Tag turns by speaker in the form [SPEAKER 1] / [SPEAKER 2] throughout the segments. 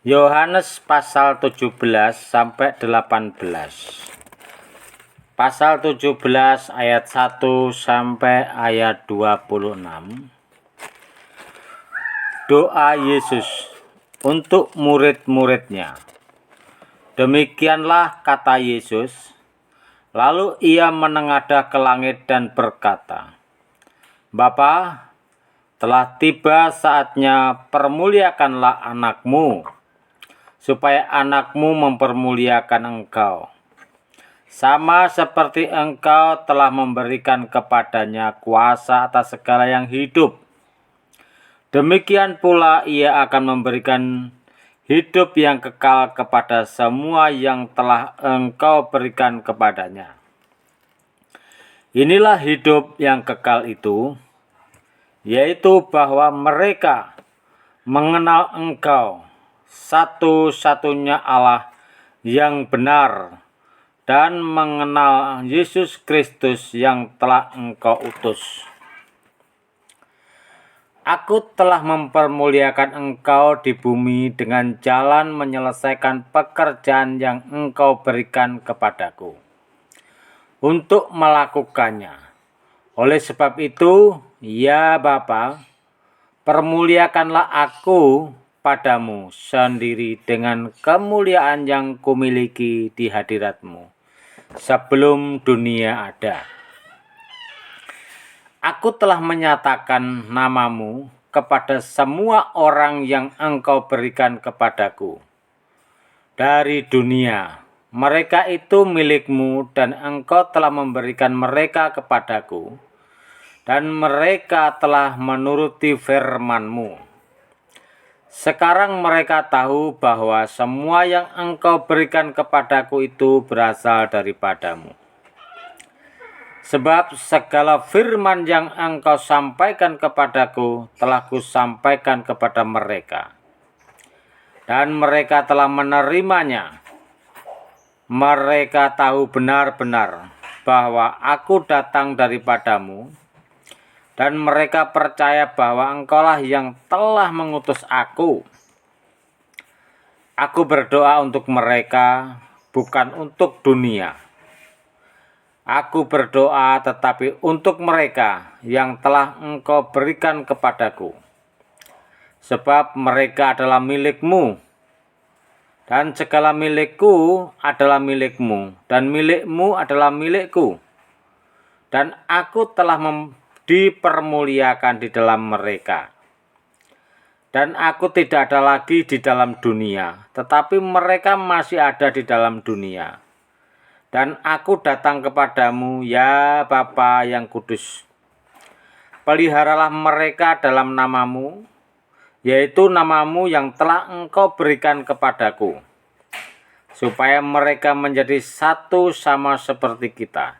[SPEAKER 1] Yohanes pasal 17 sampai 18. Pasal 17 ayat 1 sampai ayat 26. Doa Yesus untuk murid-muridnya. Demikianlah kata Yesus. Lalu ia menengadah ke langit dan berkata, Bapa, telah tiba saatnya, permuliakanlah anakmu, supaya anakmu mempermuliakan engkau. Sama seperti engkau telah memberikan kepadanya kuasa atas segala yang hidup. Demikian pula ia akan memberikan hidup yang kekal kepada semua yang telah engkau berikan kepadanya. Inilah hidup yang kekal itu, yaitu bahwa mereka mengenal engkau, satu-satunya Allah yang benar, dan mengenal Yesus Kristus yang telah engkau utus. Aku telah mempermuliakan engkau di bumi dengan jalan menyelesaikan pekerjaan yang engkau berikan kepadaku untuk melakukannya. Oleh sebab itu, ya Bapa, permuliakanlah aku padamu sendiri dengan kemuliaan yang kumiliki di hadiratmu sebelum dunia ada. Aku telah menyatakan namamu kepada semua orang yang engkau berikan kepadaku dari dunia. Mereka itu milikmu dan engkau telah memberikan mereka kepadaku, dan mereka telah menuruti firman-Mu. Sekarang mereka tahu bahwa semua yang engkau berikan kepadaku itu berasal daripadamu. Sebab segala firman yang engkau sampaikan kepadaku telah kusampaikan kepada mereka, dan mereka telah menerimanya. Mereka tahu benar-benar bahwa aku datang daripadamu, dan mereka percaya bahwa engkaulah yang telah mengutus aku. Aku berdoa untuk mereka, bukan untuk dunia. Aku berdoa tetapi untuk mereka yang telah engkau berikan kepadaku. Sebab mereka adalah milikmu, dan segala milikku adalah milikmu, dan milikmu adalah milikku. Dan aku telah dipermuliakan di dalam mereka. Dan aku tidak ada lagi di dalam dunia, tetapi mereka masih ada di dalam dunia. Dan aku datang kepadamu, ya Bapa yang kudus. Peliharalah mereka dalam namamu, yaitu namamu yang telah engkau berikan kepadaku, supaya mereka menjadi satu sama seperti kita.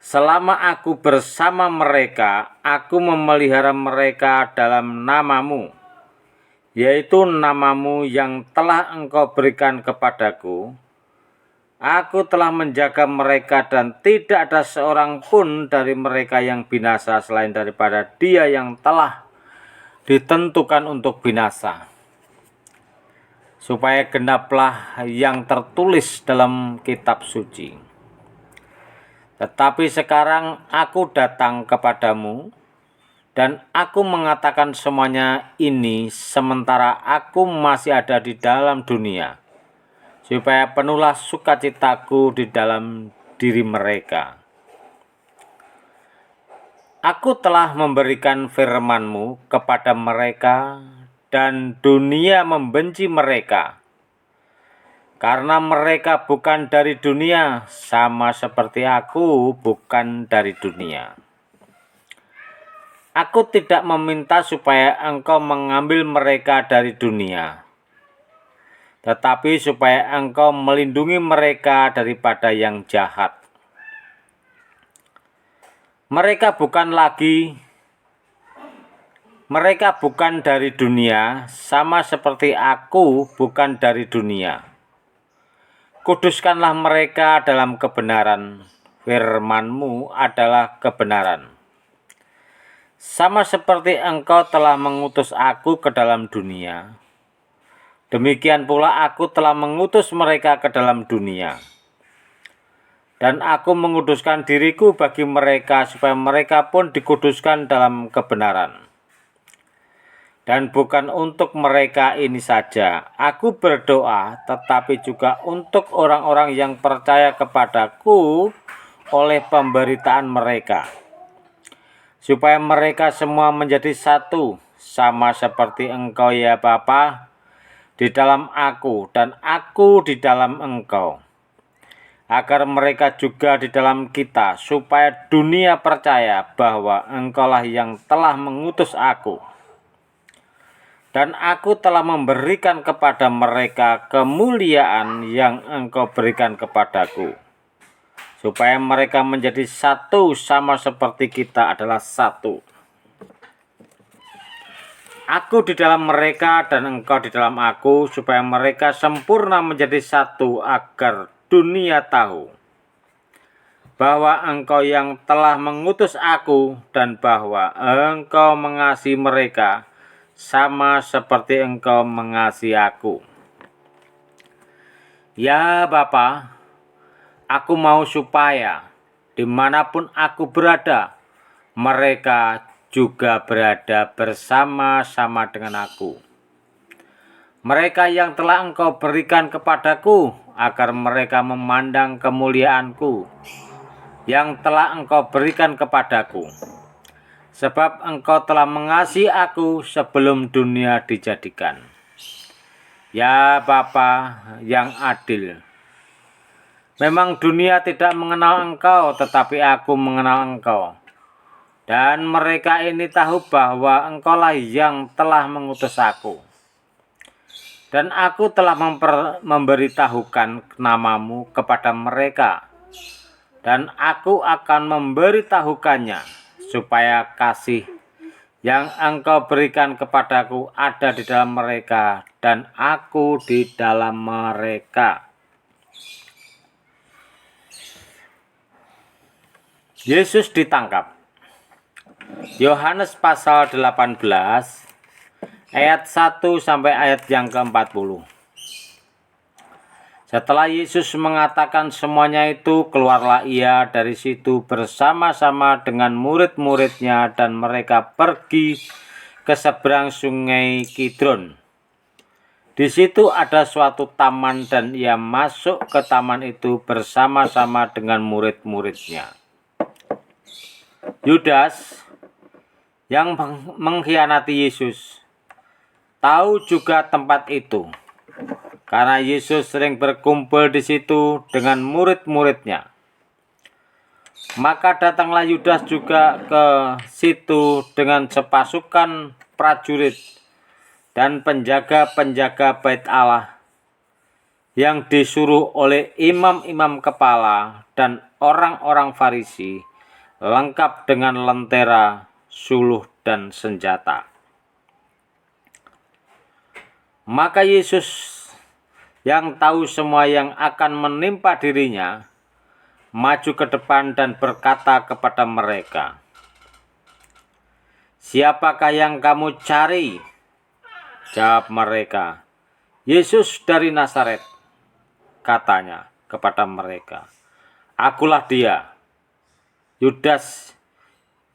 [SPEAKER 1] Selama aku bersama mereka, aku memelihara mereka dalam namamu, yaitu namamu yang telah engkau berikan kepadaku. Aku telah menjaga mereka dan tidak ada seorang pun dari mereka yang binasa selain daripada dia yang telah ditentukan untuk binasa. Supaya genaplah yang tertulis dalam kitab suci. Tetapi sekarang aku datang kepadamu, dan aku mengatakan semuanya ini sementara aku masih ada di dalam dunia, supaya penuhlah sukacitaku di dalam diri mereka. Aku telah memberikan firman-Mu kepada mereka, dan dunia membenci mereka, karena mereka bukan dari dunia, sama seperti aku bukan dari dunia. Aku tidak meminta supaya engkau mengambil mereka dari dunia, tetapi supaya engkau melindungi mereka daripada yang jahat. Mereka bukan dari dunia, sama seperti aku bukan dari dunia. Kuduskanlah mereka dalam kebenaran, firman-Mu adalah kebenaran. Sama seperti engkau telah mengutus aku ke dalam dunia, Demikian pula aku telah mengutus mereka ke dalam dunia. Dan aku menguduskan diriku bagi mereka supaya mereka pun dikuduskan dalam kebenaran. Dan bukan untuk mereka ini saja, aku berdoa, tetapi juga untuk orang-orang yang percaya kepadaku oleh pemberitaan mereka, supaya mereka semua menjadi satu, sama seperti Engkau ya Bapa, di dalam aku dan aku di dalam Engkau, agar mereka juga di dalam kita, supaya dunia percaya bahwa Engkaulah yang telah mengutus aku. Dan aku telah memberikan kepada mereka kemuliaan yang Engkau berikan kepadaku, supaya mereka menjadi satu sama seperti kita adalah satu. Aku di dalam mereka dan Engkau di dalam aku, supaya mereka sempurna menjadi satu, agar dunia tahu bahwa Engkau yang telah mengutus aku dan bahwa Engkau mengasihi mereka sama seperti Engkau mengasihi aku. Ya Bapa, aku mau supaya dimanapun aku berada, mereka juga berada bersama-sama dengan aku. Mereka yang telah Engkau berikan kepadaku, agar mereka memandang kemuliaanku yang telah Engkau berikan kepadaku. Sebab Engkau telah mengasihi aku sebelum dunia dijadikan. Ya Bapa yang adil, memang dunia tidak mengenal Engkau, tetapi aku mengenal Engkau. Dan mereka ini tahu bahwa Engkaulah yang telah mengutus aku. Dan aku telah memberitahukan namamu kepada mereka. Dan aku akan memberitahukannya, supaya kasih yang Engkau berikan kepadaku ada di dalam mereka, dan aku di dalam mereka. Yesus ditangkap. Yohanes pasal 18 ayat 1 sampai ayat yang ke-40. Setelah Yesus mengatakan semuanya itu, keluarlah ia dari situ bersama-sama dengan murid-muridnya, dan mereka pergi ke seberang sungai Kidron. Di situ ada suatu taman, dan ia masuk ke taman itu bersama-sama dengan murid-muridnya. Yudas yang mengkhianati Yesus tahu juga tempat itu, karena Yesus sering berkumpul di situ dengan murid-muridnya. Maka datanglah Yudas juga ke situ dengan sepasukan prajurit dan penjaga-penjaga bait Allah yang disuruh oleh imam-imam kepala dan orang-orang Farisi, lengkap dengan lentera, suluh, dan senjata. Maka Yesus yang tahu semua yang akan menimpa dirinya, maju ke depan dan berkata kepada mereka, "Siapakah yang kamu cari?" Jawab mereka, "Yesus dari Nazaret." Katanya kepada mereka, "Akulah dia." Yudas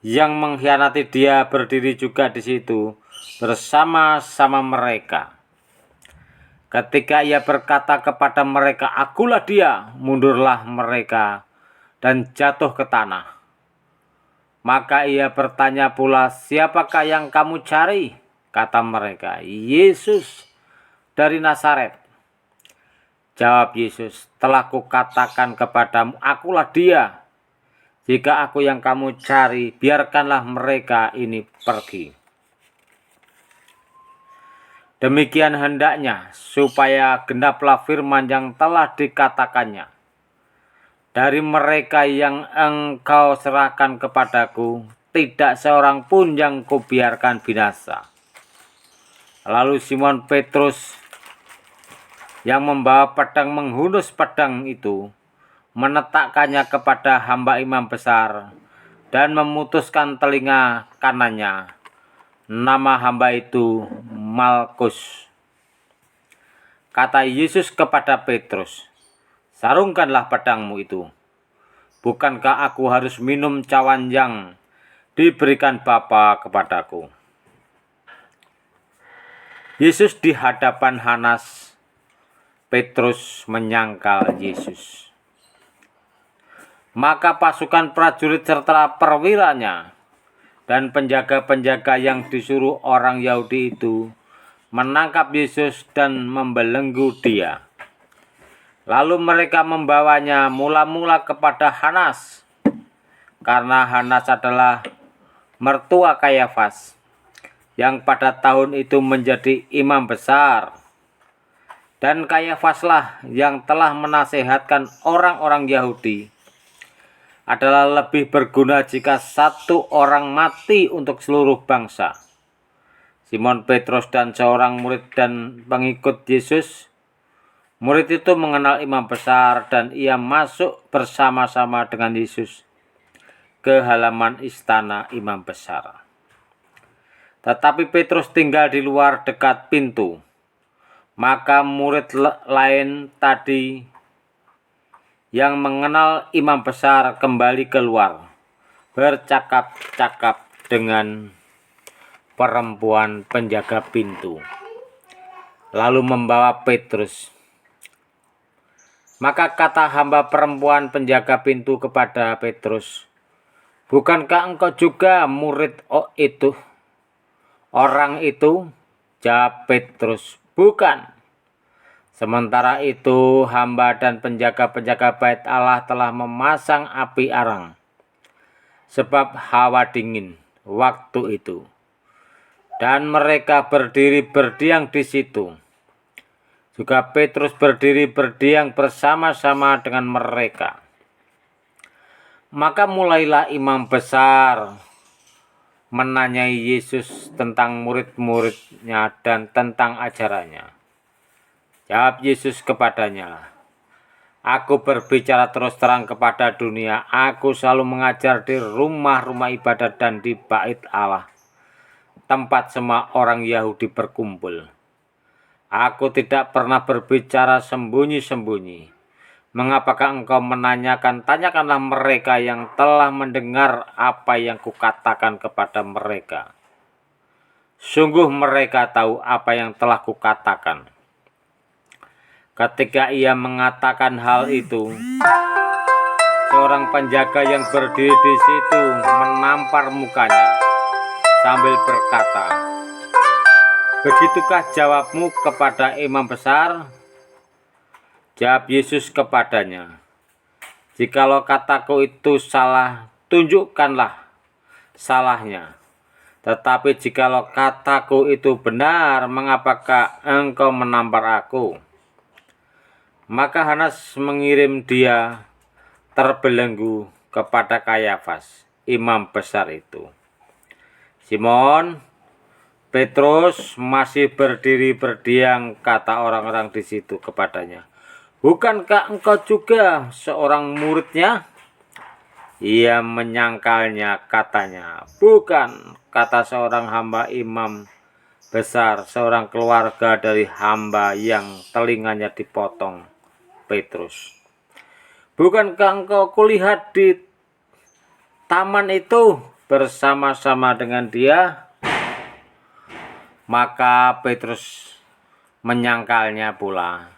[SPEAKER 1] yang mengkhianati dia berdiri juga di situ bersama-sama mereka. Ketika ia berkata kepada mereka, "Akulah dia," mundurlah mereka dan jatuh ke tanah. Maka ia bertanya pula, "Siapakah yang kamu cari?" Kata mereka, "Yesus dari Nazaret." Jawab Yesus, "Telah kukatakan kepadamu, akulah dia. Jika aku yang kamu cari, biarkanlah mereka ini pergi." Demikian hendaknya supaya genaplah firman yang telah dikatakannya, "Dari mereka yang Engkau serahkan kepadaku, tidak seorang pun yang kubiarkan binasa." Lalu Simon Petrus yang membawa pedang menghunus pedang itu, menetakkannya kepada hamba imam besar dan memutuskan telinga kanannya. Nama hamba itu Malkus. kata Yesus kepada Petrus, "Sarungkanlah pedangmu itu. Bukankah aku harus minum cawan yang diberikan Bapa kepadaku?" Yesus di hadapan Hanas, Petrus menyangkal Yesus. Maka pasukan prajurit serta perwiranya dan penjaga-penjaga yang disuruh orang Yahudi itu menangkap Yesus dan membelenggu dia. Lalu mereka membawanya mula-mula kepada Hanas, karena Hanas adalah mertua Kayafas, yang pada tahun itu menjadi imam besar. Dan Kayafaslah yang telah menasehatkan orang-orang Yahudi adalah lebih berguna jika satu orang mati untuk seluruh bangsa. Simon Petrus dan seorang murid dan pengikut Yesus. Murid itu mengenal imam besar dan ia masuk bersama-sama dengan Yesus ke halaman istana imam besar. Tetapi Petrus tinggal di luar dekat pintu. Maka murid lain tadi yang mengenal imam besar kembali keluar, bercakap-cakap dengan perempuan penjaga pintu, lalu membawa Petrus. Maka kata hamba perempuan penjaga pintu kepada Petrus, "Bukankah engkau juga murid orang itu?" Jawab Petrus, "Bukan." Sementara itu hamba dan penjaga-penjaga bait Allah telah memasang api arang, sebab hawa dingin waktu itu, dan mereka berdiri berdiam di situ. Juga Petrus berdiri berdiam bersama-sama dengan mereka. Maka mulailah imam besar menanyai Yesus tentang murid-muridnya dan tentang ajarannya. Jawab Yesus kepadanya, "Aku berbicara terus terang kepada dunia. Aku selalu mengajar di rumah-rumah ibadat dan di bait Allah, tempat semua orang Yahudi berkumpul. Aku tidak pernah berbicara sembunyi-sembunyi. Mengapakah engkau menanyakan? Tanyakanlah mereka yang telah mendengar apa yang kukatakan kepada mereka. Sungguh mereka tahu apa yang telah kukatakan." Ketika ia mengatakan hal itu, seorang penjaga yang berdiri di situ menampar mukanya sambil berkata, "Begitukah jawabmu kepada imam besar?" Jawab Yesus kepadanya, "Jikalau kataku itu salah, tunjukkanlah salahnya. Tetapi jikalau kataku itu benar, mengapakah engkau menampar aku?" Maka Hanas mengirim dia terbelenggu kepada Kayafas, imam besar itu. "Simon, Petrus masih berdiri berdiam," kata orang-orang di situ kepadanya. "Bukankah engkau juga seorang muridnya?" Ia menyangkalnya, katanya, "Bukan," kata seorang hamba imam besar, seorang keluarga dari hamba yang telinganya dipotong Petrus. "Bukankah engkau kulihat di taman itu bersama-sama dengan dia?" Maka Petrus menyangkalnya pula,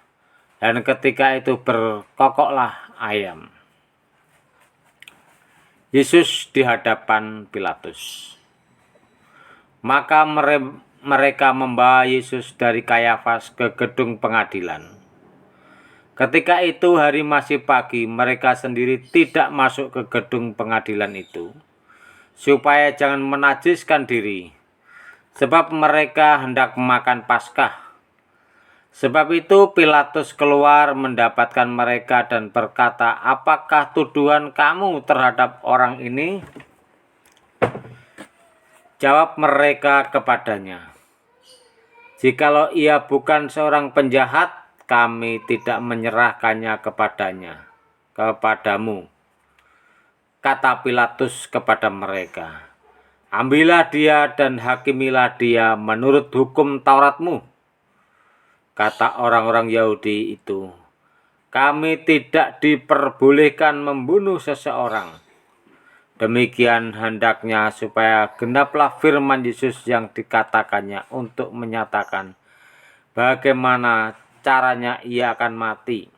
[SPEAKER 1] dan ketika itu berkokoklah ayam. Yesus di hadapan Pilatus. Maka mereka membawa Yesus dari Kayafas ke gedung pengadilan. Ketika itu hari masih pagi, mereka sendiri tidak masuk ke gedung pengadilan itu, supaya jangan menajiskan diri, sebab mereka hendak makan Paskah. Sebab itu Pilatus keluar mendapatkan mereka dan berkata, "Apakah tuduhan kamu terhadap orang ini?" Jawab mereka kepadanya, "Jikalau ia bukan seorang penjahat, kami tidak menyerahkannya kepadamu." Kata Pilatus kepada mereka, "Ambillah dia dan hakimilah dia menurut hukum Tauratmu." kata orang-orang Yahudi itu, kami tidak diperbolehkan membunuh seseorang. Demikian hendaknya supaya genaplah firman Yesus yang dikatakannya untuk menyatakan bagaimana caranya ia akan mati.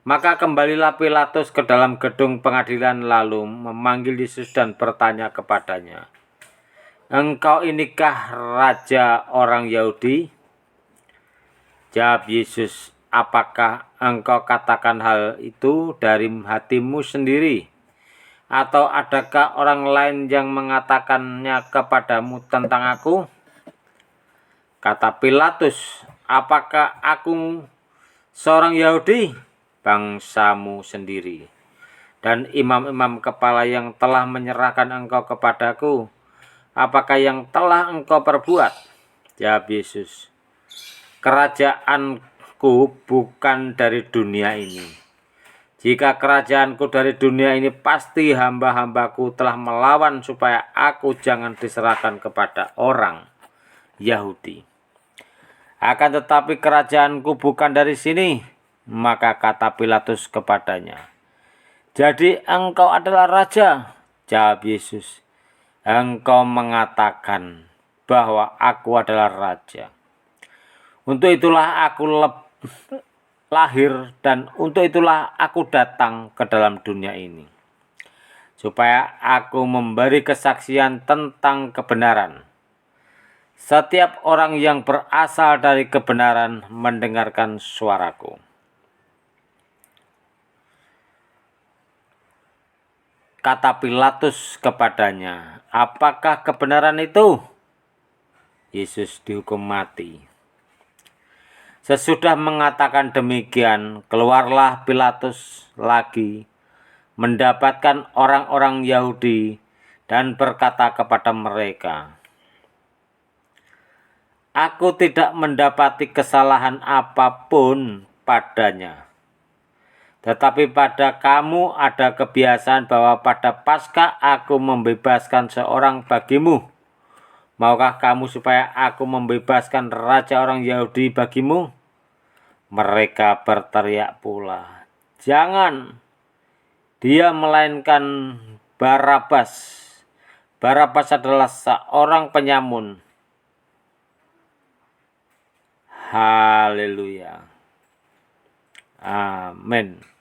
[SPEAKER 1] Maka kembalilah Pilatus ke dalam gedung pengadilan lalu memanggil Yesus dan bertanya kepadanya, "Engkau inikah raja orang Yahudi?" Jawab Yesus, "Apakah engkau katakan hal itu dari hatimu sendiri? Atau adakah orang lain yang mengatakannya kepadamu tentang aku?" Kata Pilatus, "Apakah aku seorang Yahudi? Bangsamu sendiri dan imam-imam kepala yang telah menyerahkan engkau kepadaku, apakah yang telah engkau perbuat?" Jawab Yesus, "Kerajaanku bukan dari dunia ini. Jika kerajaanku dari dunia ini, pasti hamba-hambaku telah melawan supaya aku jangan diserahkan kepada orang Yahudi. Akan tetapi kerajaanku bukan dari sini." Maka kata Pilatus kepadanya, "Jadi engkau adalah raja?" Jawab Yesus, "Engkau mengatakan bahwa aku adalah raja. Untuk itulah aku lahir dan untuk itulah aku datang ke dalam dunia ini, supaya aku memberi kesaksian tentang kebenaran. Setiap orang yang berasal dari kebenaran mendengarkan suaraku." Kata Pilatus kepadanya, "Apakah kebenaran itu?" Yesus dihukum mati. Sesudah mengatakan demikian, keluarlah Pilatus lagi, mendapatkan orang-orang Yahudi dan berkata kepada mereka, "Aku tidak mendapati kesalahan apapun padanya. Tetapi pada kamu ada kebiasaan bahwa pada Paskah aku membebaskan seorang bagimu. Maukah kamu supaya aku membebaskan raja orang Yahudi bagimu?" Mereka berteriak pula, "Jangan, dia melainkan Barabas. Barabas adalah seorang penyamun." Haleluya. Amin.